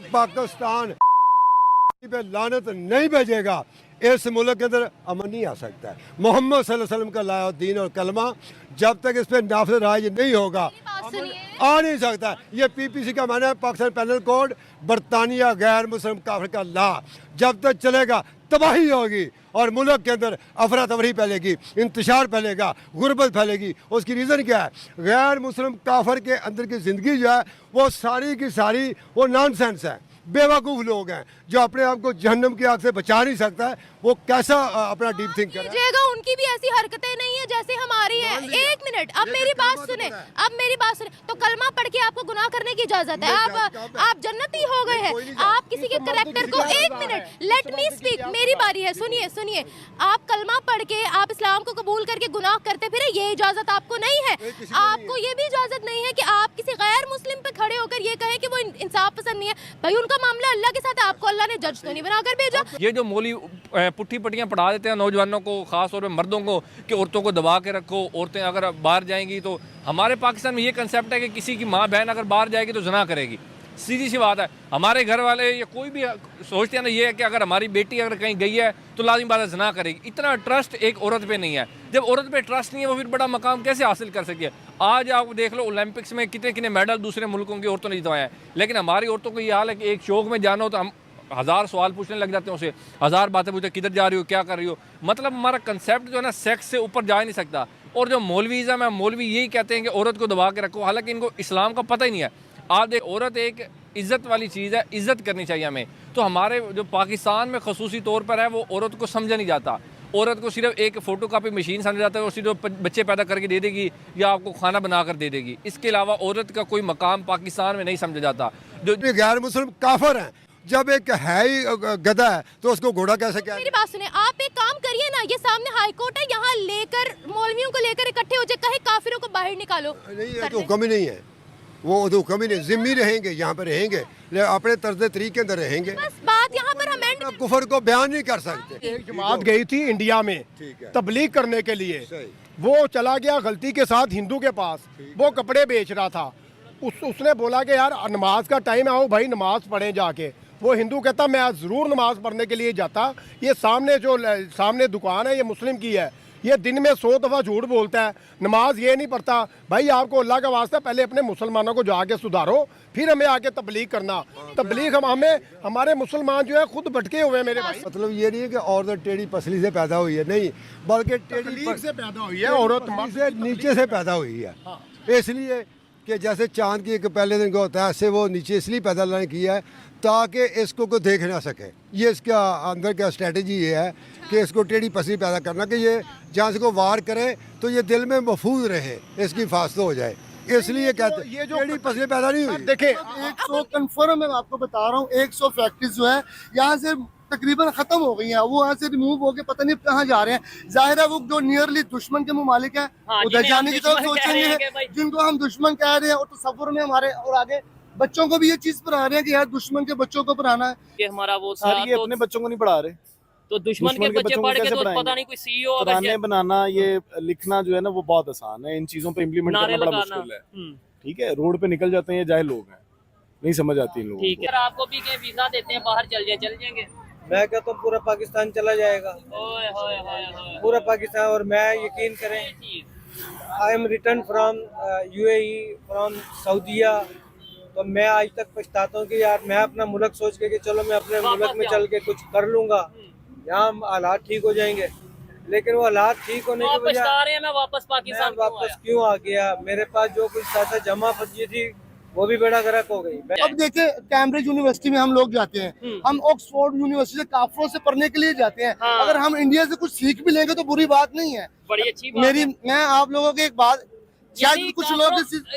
पाकिस्तान पे लानत नहीं भेजेगा, इस मुल्क के अंदर अमन नहीं आ सकता है। मोहम्मद सल्लल्लाहु अलैहि वसल्लम का लाया दीन और कलमा जब तक इस पर नाफिज राज नहीं होगा आ नहीं सकता। ये पीपीसी का माना है पाकिस्तान पैनल कोड, बरतानिया गैर मुस्लिम काफिर का ला जब तक चलेगा तबाही होगी और मुल्क के अंदर अफरा तफरी फैलेगी, इंतशार फैलेगा, गुर्बत फैलेगी। उसकी रीज़न क्या है? गैर मुस्लिम काफिर के अंदर की ज़िंदगी जो है वो सारी की सारी वो नॉनसेंस है। बेवकूफ़ लोग हैं जो अपने आप को जहन्नम की आग से बचा नहीं सकता है, वो कैसा अपना डीप थिंक करेगा। उनकी भी ऐसी हरकतें नहीं है जैसे हमारी है। एक मिनट, अब मेरी बात सुने, तो कलमा पढ़ के आपको गुनाह करने की इजाजत है? आप जन्नती हो गए हैं। आप किसी के करैक्टर को, एक मिनट, लेट मी स्पीक, मेरी बारी है, सुनिए। आप कलमा पढ़ के आप इस्लाम को कबूल करके गुनाह करते फिर, ये इजाजत आपको नहीं है। आपको ये भी इजाजत नहीं है कि आप किसी गैर मुस्लिम पे खड़े होकर ये कहें कि वो इंसाफ पसंद नहीं है। भाई उनका मामला अल्लाह के साथ है, आपको अल्लाह ने जज तो नहीं बनाकर भेजा। ये जो मौली पुट्ठी पट्टियाँ पढ़ा देते हैं नौजवानों को, खास तौर पे मर्दों को, कि औरतों को दबा के रखो, औरतें अगर बाहर जाएंगी तो हमारे पाकिस्तान में ये कंसेप्ट है कि किसी की माँ बहन अगर बाहर जाएगी तो ज़िना करेगी। सीधी सी बात है। हमारे घर वाले या कोई भी सोचते हैं ना ये है कि अगर हमारी बेटी अगर कहीं गई है तो लाजिम बात है ज़िना करेगी। इतना ट्रस्ट एक औरत पे नहीं है। जब औरत पे ट्रस्ट नहीं है वो फिर बड़ा मकाम कैसे हासिल कर सकती है? आज आप देख लो ओलंपिक्स में कितने कितने मेडल दूसरे मुल्कों की औरतों ने जितवाए हैं, लेकिन हमारी औरतों को ये हाल है कि एक शौक में जाना हो तो हम हज़ार सवाल पूछने लग जाते हैं, उसे हज़ार बातें पूछते, किधर जा रही हो, क्या कर रही हो। मतलब हमारा कंसेप्ट जो है ना सेक्स से ऊपर जा ही नहीं सकता। और जो मौलवीज़म है, मौलवी यही कहते हैं कि औरत को दबा के रखो, हालांकि इनको इस्लाम का पता ही नहीं है। आप देख, औरत एक इज़्ज़त वाली चीज़ है, इज़्ज़त करनी चाहिए हमें। तो हमारे जो पाकिस्तान में खसूसी तौर पर है वो औरत को समझा नहीं जाता। औरत को सिर्फ एक फ़ोटो कापी मशीन समझा जाता है और सिर्फ बच्चे पैदा करके दे देगी या आपको खाना बना कर दे देगी। इसके अलावा औरत का कोई मकाम पाकिस्तान में नहीं समझा जाता। जो गैर मुस्लिम काफिर हैं, जब एक है ही गधा है तो उसको घोड़ा कैसे क्या? मेरी बात सुने, आप एक काम करिए ना, ये सामने हाई कोर्ट है, यहाँ लेकर मौलवियों को लेकर इकट्ठे हो जाए, कहे काफिरों को बाहर निकालो। नहीं, ये तो हुक्म ही नहीं है, वो तो हुक्म ही नहीं। जिम्मी रहेंगे, यहाँ पे रहेंगे, अपने तर्ज तरीके अंदर रहेंगे। बस बात यहाँ पर हम एंड कुफर को बयान नहीं कर सकते। एक जमात गई थी इंडिया में तबलीग करने के लिए, वो चला गया गलती के साथ हिंदू के पास, वो कपड़े बेच रहा था। उसने बोला कि यार नमाज का टाइम है, आओ भाई नमाज पढ़ें जाके। वो हिंदू कहता मैं आज ज़रूर नमाज पढ़ने के लिए जाता। ये सामने दुकान है, ये मुस्लिम की है, ये दिन में 100 दफ़ा झूठ बोलता है, नमाज ये नहीं पढ़ता। भाई आपको अल्लाह का वास्ता पहले अपने मुसलमानों को जाके सुधारो, फिर हमें आके तबलीग करना। तबलीग हमें हमारे मुसलमान जो है खुद भटके हुए हैं मेरे भाई। मतलब ये नहीं है कि औरत टेढ़ी पसली से पैदा हुई है, नहीं, बल्कि टेढ़ी से पैदा हुई है, औरत से नीचे से पैदा हुई है। इसलिए कि जैसे चांद की एक पहले दिन का होता है, ऐसे वो नीचे इसलिए पैदा लाने की है ताकि इसको कोई देख ना सके। ये इसका अंदर का स्ट्रेटजी ये है कि इसको टेढ़ी पसली पैदा करना कि ये जहाँ से को वार करे तो ये दिल में महफूज रहे, इसकी हिफाजत हो जाए। इसलिए कहते हैं ये जो टेढ़ी पसली पैदा नहीं हुई। देखे 100 कन्फर्म मैं आपको बता रहा हूँ, 100 फैक्ट्रीज जो है यहाँ से तकरीबन खत्म हो गई हैं। वो यहाँ से रिमूव होके पता नहीं कहाँ जा रहे हैं। जाहिर है वो जो नियरली दुश्मन के ममालिक है उधर जाने की तरफ सोचेंगे, जिनको हम दुश्मन कह रहे हैं और तसव्वुर में हमारे, और आगे बच्चों को भी ये चीज पढ़ा रहे हैं कि यार दुश्मन के बच्चों को पढ़ाना है। ये हमारा वो सर, ये अपने बच्चों को नहीं पढ़ा रहे, तो दुश्मन के बच्चे पढ़ के तो पता नहीं कोई सीईओ पुराने बनाना, ये लिखना जो है ना वो बहुत आसान है। इन चीजों पे इम्प्लीमेंट करना बड़ा मुश्किल है। ठीक है, रोड पे निकल जाते हैं, ये जाए लोग हैं, नहीं समझ आती इन लोगों को। ठीक है, आपको भी क्या वीजा देते हैं, बाहर चल जाएंगे? मैं कहता हूँ पूरा पाकिस्तान चला जाएगा, पूरा पाकिस्तान। और मैं यकीन करें, I am return from UAE, from सऊदीया, तो मैं आज तक पछताता हूँ कि यार मैं अपना मुल्क सोच के कि चलो मैं अपने मुल्क में चल के कुछ कर लूँगा, यहाँ हालात ठीक हो जाएंगे। लेकिन वो हालात ठीक होने के बजाय मैं वापस पाकिस्तान क्यों आ गया? मेरे पास जो कुछ पैसा जमा पर्ची थी वो भी बड़ा गर्क हो गई। अब देखिए कैम्ब्रिज यूनिवर्सिटी में हम लोग जाते हैं, हम ऑक्सफोर्ड यूनिवर्सिटी से काफिरों से पढ़ने के लिए जाते हैं। अगर हम इंडिया से कुछ सीख भी लेंगे तो बुरी बात नहीं है। बड़ी अच्छी बात है। मैं आप लोगों की एक बात, शायद कुछ लोग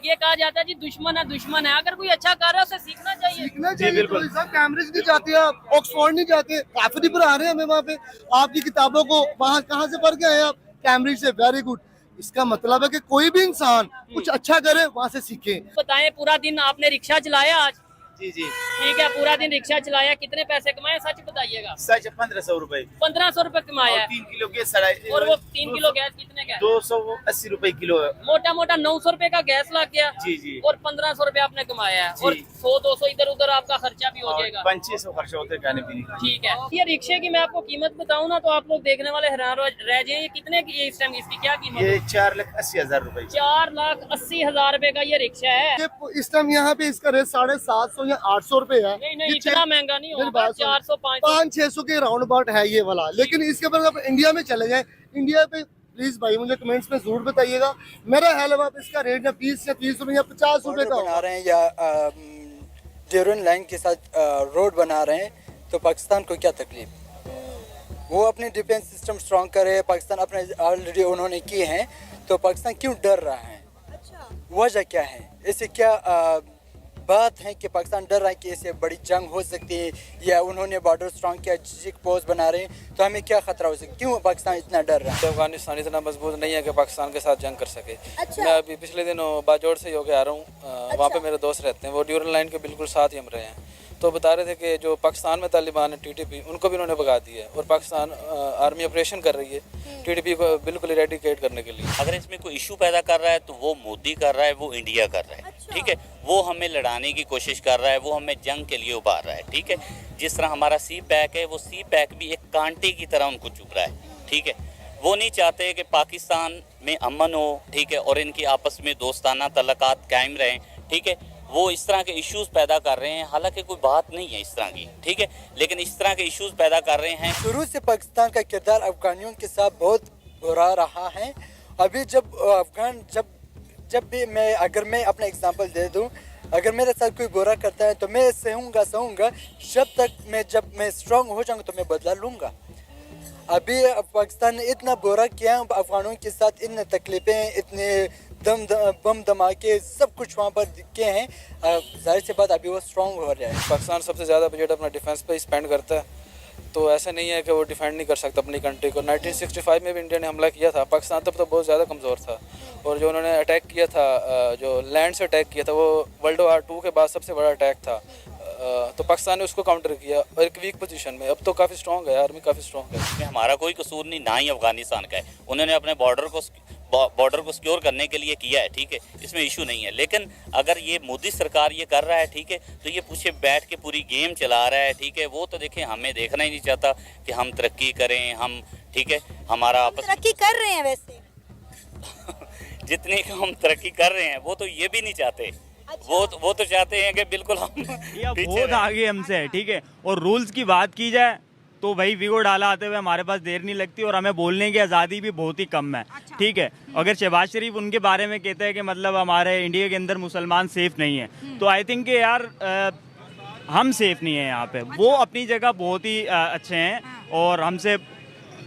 ये कहा जाता है जी दुश्मन है, अगर कोई अच्छा कर रहा है उसे सीखना चाहिए। बिल्कुल कैम्ब्रिज नहीं जाते, आप ऑक्सफोर्ड नहीं जाते, काफिर ही पढ़ा रहे हैं हमें वहाँ पे। आपकी किताबों को वहाँ कहाँ से पढ़ के आए आप? कैम्ब्रिज से। Very good. इसका मतलब है कि कोई भी इंसान कुछ अच्छा करे वहाँ से सीखे। बताएं, पूरा दिन आपने रिक्शा चलाया आज? जी जी। ठीक है, पूरा दिन रिक्शा चलाया, कितने पैसे कमाए सच बताइएगा? सच 1500 रुपए। 1500 रुपए कमाया है। 3 किलो गैस सड़ा। और वो 3 किलो गैस कितने का? 280 रुपए किलो है। मोटा मोटा 900 रुपए का गैस लग गया। जी जी। और 1500 रुपए आपने कमाया है। जी। और 100-200 इधर उधर आपका खर्चा भी हो जाएगा। 500 खर्चा होता है खाने पीने का। ठीक है, ये रिक्शे की मैं आपको कीमत बताऊं ना तो आप लोग देखने वाले हैरान रह जाए। ये कितने की है इस टाइम, इसकी क्या कीमत ये है? 4,80,000 रुपए। 4,80,000 रुपए का ये रिक्शा है। इस टाइम यहाँ पे इसका रेट 750 या 800 रुपए है। नहीं नहीं, इतना महंगा नहीं होगा। 400 500 500-600 के राउंड अबाउट है ये वाला। लेकिन इसके बाद आप इंडिया में चले जाएं, इंडिया पे प्लीज भाई मुझे कमेंट्स में जरूर बताइएगा। मेरा ख्याल है आप इसका रेट या 20 या 30 रुपए या 50 रुपए का बना रहे हैं या ड्यूरन लाइन के साथ रोड बना रहे हैं, तो पाकिस्तान को क्या तकलीफ? वो अपने डिफेंस सिस्टम स्ट्रॉन्ग करे, पाकिस्तान अपने ऑलरेडी उन्होंने किए हैं, तो पाकिस्तान क्यों डर रहा है? वजह क्या है? इससे क्या बात है कि पाकिस्तान डर रहा है कि इससे बड़ी जंग हो सकती है, या उन्होंने बॉर्डर स्ट्रॉन्ग किया, चेक पोस्ट बना रहे हैं, तो हमें क्या खतरा हो सकता है? क्यों पाकिस्तान इतना डर रहा है? तो अफगानिस्तान इतना मजबूत नहीं है कि पाकिस्तान के साथ जंग कर सके। मैं अभी पिछले दिनों बाजोड़ से होके आ रहा हूँ। वहाँ पे मेरे दोस्त रहते हैं, वो ड्यूरल लाइन के बिल्कुल साथ ही हम रहे हैं। तो बता रहे थे कि जो पाकिस्तान में तालिबान है TTP, उनको भी उन्होंने भगा दिया है और पाकिस्तान आर्मी ऑपरेशन कर रही है TTP को बिल्कुल इरेडिकेट करने के लिए। अगर इसमें कोई इशू पैदा कर रहा है तो वो मोदी कर रहा है, वो इंडिया कर रहा है। ठीक है, वो हमें लड़ाने की कोशिश कर रहा है, वो हमें जंग के लिए उभार रहा है। ठीक है, जिस तरह हमारा सी पैक है, वो सी पैक भी एक कांटे की तरह उनको चुभ रहा है। ठीक है, वो नहीं चाहते कि पाकिस्तान में अमन हो। ठीक है, और इनकी आपस में दोस्ताना तल्लुकात कायम रहें। ठीक है, वो इस तरह के इश्यूज पैदा कर रहे हैं, हालांकि कोई बात नहीं है इस तरह की। ठीक है, लेकिन इस तरह के इश्यूज पैदा कर रहे हैं। शुरू से पाकिस्तान का किरदार अफगानियों के साथ बहुत बुरा रहा है। अभी जब अफगान जब भी अगर मैं अपना एग्जांपल दे दूं, अगर मेरे साथ कोई बुरा करता है तो मैं सहूँगा जब मैं स्ट्रांग हो जाऊँगा तो मैं बदला लूँगा। अभी पाकिस्तान ने इतना बुरा किया अफगानों के साथ, इन तकलीफें, इतने बम धमाके सब कुछ वहाँ पर दिखे हैं। जाहिर सी बात अभी वो स्ट्रांग हो रहा है। पाकिस्तान सबसे ज़्यादा बजट अपना डिफेंस पे स्पेंड करता है, तो ऐसा नहीं है कि वो डिफेंड नहीं कर सकता अपनी कंट्री को। 1965 में भी इंडिया ने हमला किया था, पाकिस्तान तब तो बहुत ज़्यादा कमज़ोर था। और जो उन्होंने अटैक किया था, जो लैंड से अटैक किया था, वो वर्ल्ड वार 2 के बाद सबसे बड़ा अटैक था। तो पाकिस्तान ने उसको काउंटर किया और एक वीक पोजीशन में। अब तो काफ़ी स्ट्रॉन्ग है, आर्मी काफ़ी स्ट्रॉन्ग है। इसमें हमारा कोई कसूर नहीं, ना ही अफगानिस्तान का है। उन्होंने अपने बॉर्डर को सिक्योर करने के लिए किया है। ठीक है, इसमें इशू नहीं है। लेकिन अगर ये मोदी सरकार ये कर रहा है, ठीक है, तो ये पीछे बैठ के पूरी गेम चला रहा है। ठीक है, वो तो देखें, हमें देखना ही नहीं चाहता कि हम तरक्की करें, हम ठीक है, हमारा आपस तरक्की कर रहे हैं वैसे जितनी हम तरक्की कर रहे हैं वो तो ये भी नहीं चाहते। वो तो चाहते हैं कि बिल्कुल हम बहुत आगे हमसे। ठीक है, और रूल्स की बात की जाए तो भाई वीगो डाला आते हुए हमारे पास देर नहीं लगती और हमें बोलने की आज़ादी भी बहुत ही कम है। ठीक है, अगर शहबाज शरीफ उनके बारे में कहते हैं कि मतलब हमारे इंडिया के अंदर मुसलमान सेफ नहीं है, तो आई थिंक कि यार हम सेफ नहीं है यहाँ पे। वो अपनी जगह बहुत ही अच्छे हैं और हमसे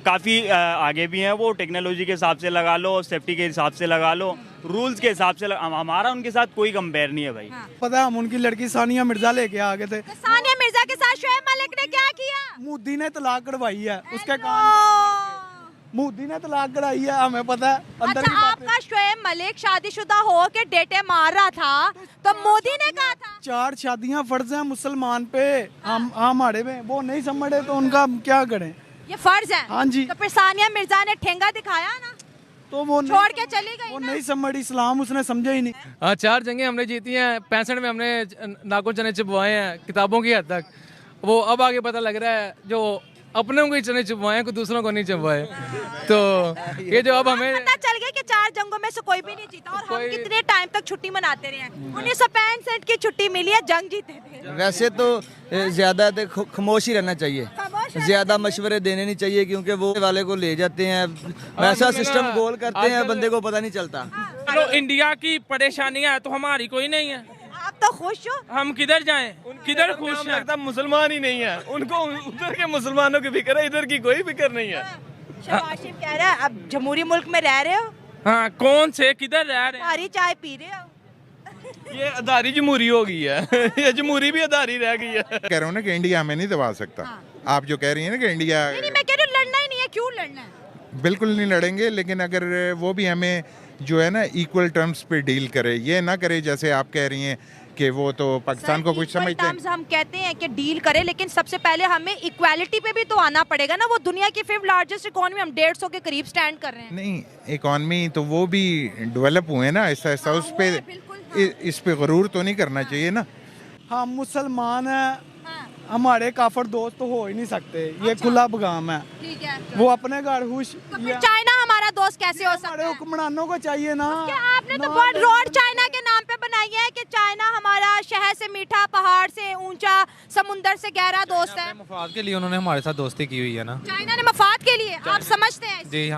काफ़ी आगे भी हैं। वो टेक्नोलॉजी के हिसाब से लगा लो, सेफ्टी के हिसाब से लगा लो, रूल्स के हिसाब से हमारा उनके साथ कोई कंपेयर नहीं है भाई। पता है, हम उनकी लड़की सानिया मिर्जा लेके आ गए थे। तो सानिया मिर्जा के साथ शोएब मलिक ने क्या किया? मोदी ने तलाक कढ़वाई है उसके कान। मोदी ने तलाक कढ़ाई है, हमें पता है। अंदर अच्छा, आपका शोएब मलिक शादीशुदा हो के डेटे मार रहा था तो मोदी ने कहा था 4 शादियां फर्ज हैं मुसलमान पे, हम हमारे में वो नहीं समझे तो उनका क्या करें? ये फर्ज है। हाँ जी। तो फिर सानिया मिर्जा ने ठेंगा दिखाया ना, तो वो छोड़ के चली गई। वो नहीं समझ इस्लाम, उसने समझा ही नहीं। हाँ, 4 जंगें हमने जीती हैं, 65 में हमने नाखून चने चुभवाए हैं किताबों की हद तक। वो अब आगे पता लग रहा है जो अपने को ही चने चुभवाए हैं, कोई दूसरों को नहीं चुभवाए। तो ये जो अब हमें पता चल गया कि 4 जंगों में से कोई भी नहीं जीता और हम कितने टाइम तक छुट्टी मनाते रहे हैं। 1965 की छुट्टी मिली है, जंग जीते थे। वैसे तो ज्यादा खामोश ही रहना चाहिए, ज्यादा मशवरे देने नहीं चाहिए, क्योंकि वो वाले को ले जाते हैं, वैसा सिस्टम गोल करते हैं, बंदे को पता नहीं चलता। चलो, इंडिया की परेशानियां तो हमारी कोई नहीं है। आप तो खुश हो, हम किधर जाएं? किधर खुश हैं? लगता मुसलमान ही नहीं है, उनको उधर के मुसलमानों की फिक्र है, इधर की कोई फिक्र नहीं है। शहबाज शरीफ कह रहा है अब जमहूरी मुल्क में रह रहे हो। हाँ, कौन से किधर रह रहे हैं? सारी चाय पी रहे हो। ये आधारी जमहूरी हो गई है ये जमहूरी भी आधारी रह गई है। कह रहा हूँ ना कि इंडिया हमें नहीं दबा सकता। आप जो कह रही हैं ना कि इंडिया, नहीं, मैं कह रही हूँ लड़ना ही नहीं है, क्यों लड़ना है? बिल्कुल नहीं लड़ेंगे, लेकिन अगर वो भी हमें जो है ना इक्वल टर्म्स पे डील करे, ये ना करे जैसे आप कह रही हैं कि वो तो पाकिस्तान को कुछ समझते हैं। टर्म्स हम कहते हैं कि डील करें, लेकिन सबसे पहले हमें इक्वालिटी पे भी तो आना पड़ेगा ना। वो दुनिया की 5th लार्जेस्ट इकोनॉमी, हम 150 के करीब स्टैंड कर रहे हैं। नहीं, इकॉनमी तो वो भी डेवलप हुए ना, ऐसा ऐसा उस पे इस पे गरूर तो नहीं करना चाहिए ना। हम मुसलमान हैं, हमारे काफर दोस्त तो हो ही नहीं सकते, ये खुला पैगाम है। ठीक है, वो अपने घर खुश। चाइना हमारा दोस्त कैसे हो सकता है? हुक्मरानों को चाहिए ना। आपने तो बहुत रोड चाइना के नाम पे बनाई है कि चाइना हमारा शहर से मीठा, पहाड़ से ऊंचा, समुंदर से गहरा दोस्त है। मफाद के लिए उन्होंने हमारे साथ दोस्ती की हुई है ना। चाइना ने मफाद के लिए, आप समझते हैं? जी हाँ।